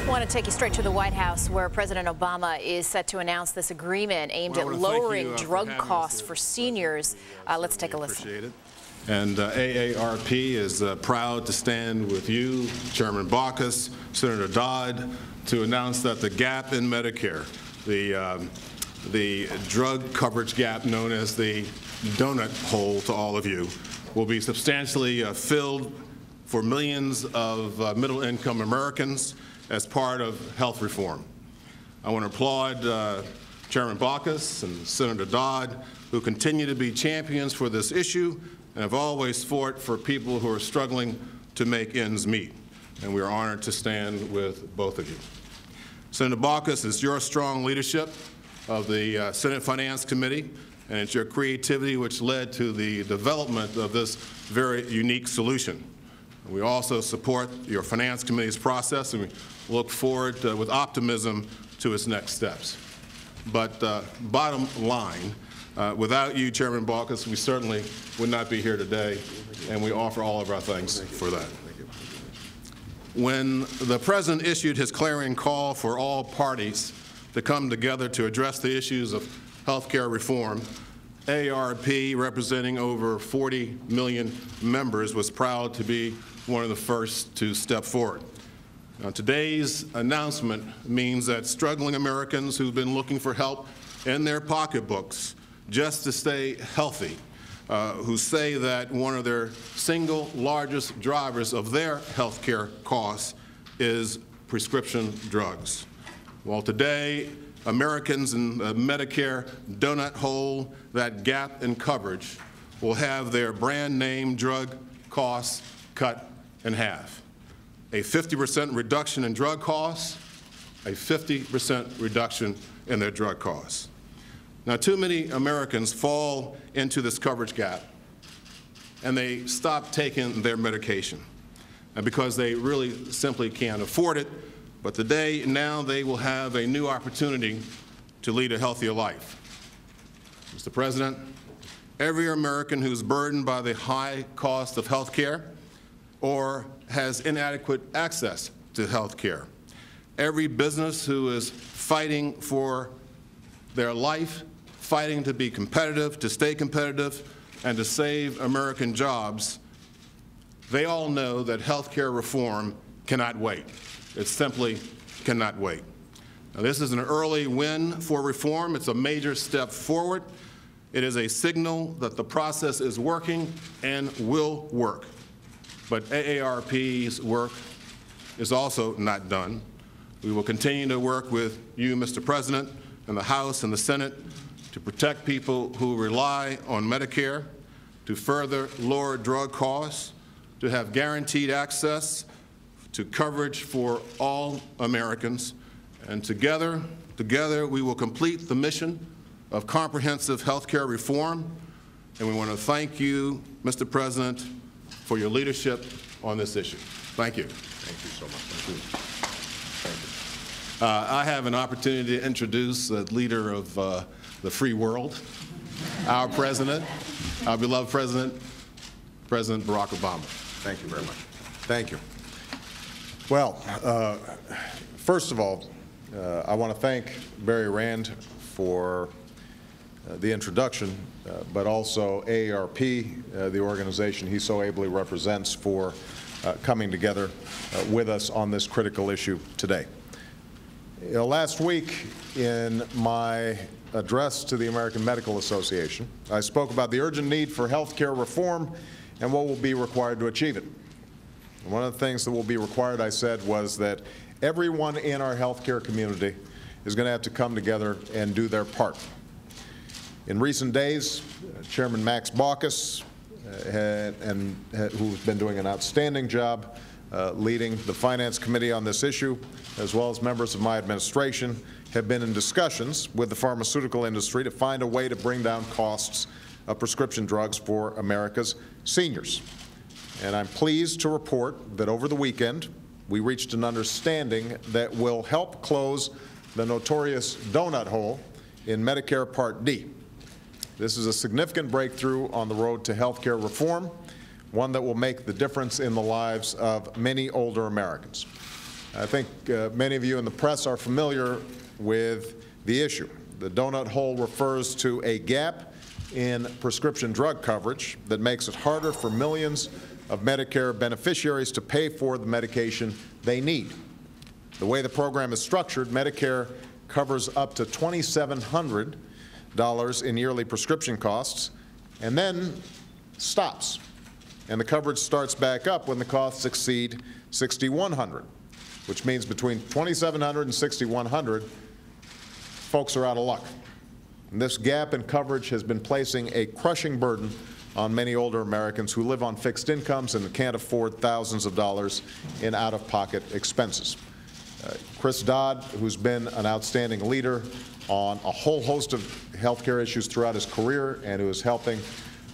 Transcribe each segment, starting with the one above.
I want to take you straight to the White House, where President Obama is set to announce this agreement aimed at lowering drug costs for seniors. Let's take a listen. Appreciate it. And AARP is proud to stand with you, Chairman Baucus, Senator Dodd, to announce that the gap in Medicare, the drug coverage gap known as the donut hole to all of you, will be substantially filled for millions of middle-income Americans as part of health reform. I want to applaud Chairman Baucus and Senator Dodd, who continue to be champions for this issue and have always fought for people who are struggling to make ends meet. And we are honored to stand with both of you. Senator Baucus, it's your strong leadership of the Senate Finance Committee, and it's your creativity which led to the development of this very unique solution. We also support your Finance Committee's process, and we look forward with optimism to its next steps. But bottom line, without you, Chairman Baucus, we certainly would not be here today, and we offer all of our thanks for that. When the President issued his clarion call for all parties to come together to address the issues of health care reform, AARP, representing over 40 million members, was proud to be one of the first to step forward. Now, today's announcement means that struggling Americans who've been looking for help in their pocketbooks just to stay healthy, who say that one of their single largest drivers of their health care costs is prescription drugs. Well, today, Americans in the Medicare donut hole, that gap in coverage, will have their brand name drug costs cut in half. A 50% reduction in drug costs, a 50% reduction in their drug costs. Now, too many Americans fall into this coverage gap, and they stop taking their medication because they really simply can't afford it. But today, now they will have a new opportunity to lead a healthier life. Mr. President, every American who's burdened by the high cost of health care or has inadequate access to health care, every business who is fighting for their life, fighting to be competitive, to stay competitive, and to save American jobs, they all know that health care reform cannot wait. It simply cannot wait. Now, this is an early win for reform. It's a major step forward. It is a signal that the process is working and will work. But AARP's work is also not done. We will continue to work with you, Mr. President, and the House and the Senate to protect people who rely on Medicare, to further lower drug costs, to have guaranteed access to coverage for all Americans, and together we will complete the mission of comprehensive health care reform, and we want to thank you, Mr. President, for your leadership on this issue. Thank you. Thank you so much. Thank you. I have an opportunity to introduce the leader of the free world, our president, our beloved president, President Barack Obama. Thank you very much. Thank you. Well, first of all, I want to thank Barry Rand for the introduction, but also AARP, the organization he so ably represents, for coming together with us on this critical issue today. Last week, in my address to the American Medical Association, I spoke about the urgent need for health care reform and what will be required to achieve it. One of the things that will be required, I said, was that everyone in our health care community is going to have to come together and do their part. In recent days, Chairman Max Baucus, who's been doing an outstanding job leading the Finance Committee on this issue, as well as members of my administration, have been in discussions with the pharmaceutical industry to find a way to bring down costs of prescription drugs for America's seniors. And I'm pleased to report that over the weekend, we reached an understanding that will help close the notorious donut hole in Medicare Part D. This is a significant breakthrough on the road to health care reform, one that will make the difference in the lives of many older Americans. I think many of you in the press are familiar with the issue. The donut hole refers to a gap in prescription drug coverage that makes it harder for millions of Medicare beneficiaries to pay for the medication they need. The way the program is structured, Medicare covers up to $2,700 in yearly prescription costs and then stops. And the coverage starts back up when the costs exceed $6,100, which means between $2,700 and $6,100, folks are out of luck. And this gap in coverage has been placing a crushing burden on many older Americans who live on fixed incomes and can't afford thousands of dollars in out-of-pocket expenses. Chris Dodd, who's been an outstanding leader on a whole host of health care issues throughout his career and who is helping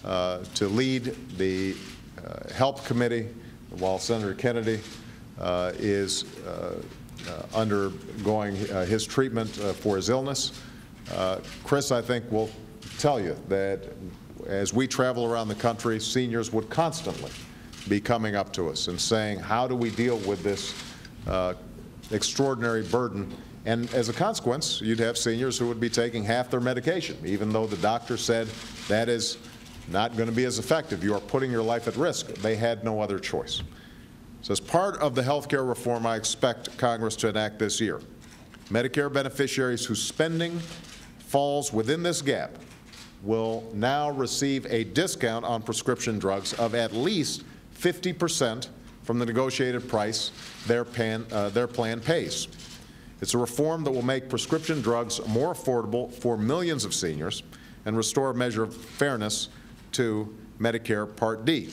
to lead the HELP committee while Senator Kennedy is undergoing his treatment for his illness. Chris, I think, will tell you that as we travel around the country, seniors would constantly be coming up to us and saying, how do we deal with this extraordinary burden? And as a consequence, you'd have seniors who would be taking half their medication, even though the doctor said that is not going to be as effective. You are putting your life at risk. They had no other choice. So as part of the health care reform I expect Congress to enact this year, Medicare beneficiaries whose spending falls within this gap will now receive a discount on prescription drugs of at least 50% from the negotiated price their plan pays. It's a reform that will make prescription drugs more affordable for millions of seniors and restore a measure of fairness to Medicare Part D.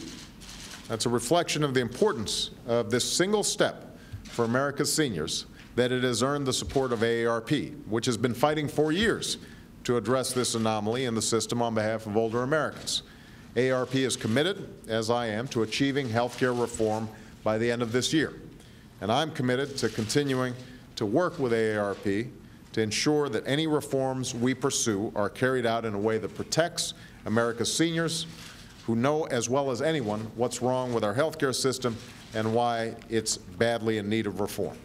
That's a reflection of the importance of this single step for America's seniors, that it has earned the support of AARP, which has been fighting for years to address this anomaly in the system on behalf of older Americans. AARP is committed, as I am, to achieving health care reform by the end of this year. And I'm committed to continuing to work with AARP to ensure that any reforms we pursue are carried out in a way that protects America's seniors, who know as well as anyone what's wrong with our health care system and why it's badly in need of reform.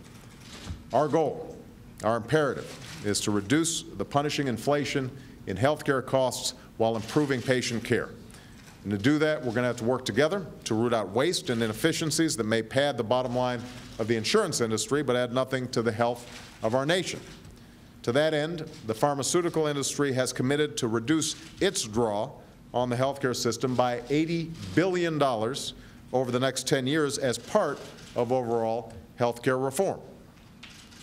Our goal, our imperative, is to reduce the punishing inflation in health care costs while improving patient care. And to do that, we're going to have to work together to root out waste and inefficiencies that may pad the bottom line of the insurance industry but add nothing to the health of our nation. To that end, the pharmaceutical industry has committed to reduce its draw on the health care system by $80 billion over the next 10 years as part of overall health care reform.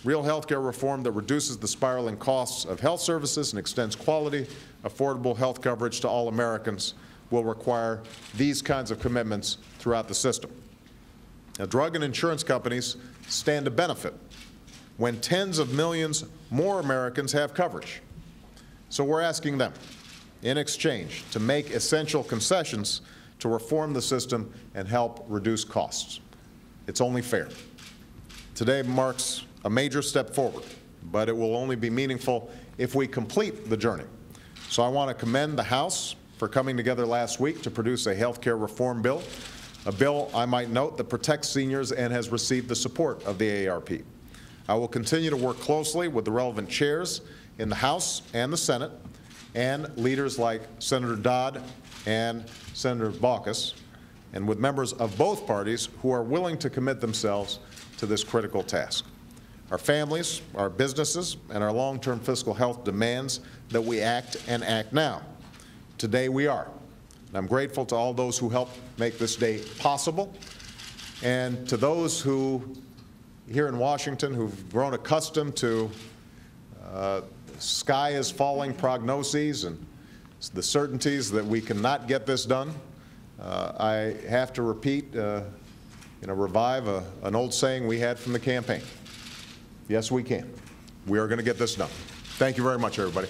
Real health care reform that reduces the spiraling costs of health services and extends quality, affordable health coverage to all Americans will require these kinds of commitments throughout the system. Now, drug and insurance companies stand to benefit when tens of millions more Americans have coverage. So we're asking them, in exchange, to make essential concessions to reform the system and help reduce costs. It's only fair. Today marks a major step forward, but it will only be meaningful if we complete the journey. So I want to commend the House for coming together last week to produce a health care reform bill, a bill, I might note, that protects seniors and has received the support of the AARP. I will continue to work closely with the relevant chairs in the House and the Senate and leaders like Senator Dodd and Senator Baucus, and with members of both parties who are willing to commit themselves to this critical task. Our families, our businesses, and our long-term fiscal health demands that we act and act now. Today we are. And I'm grateful to all those who helped make this day possible, and to those who, here in Washington, who've grown accustomed to sky is falling prognoses and the certainties that we cannot get this done. I have to repeat, revive an old saying we had from the campaign. Yes, we can. We are going to get this done. Thank you very much, everybody.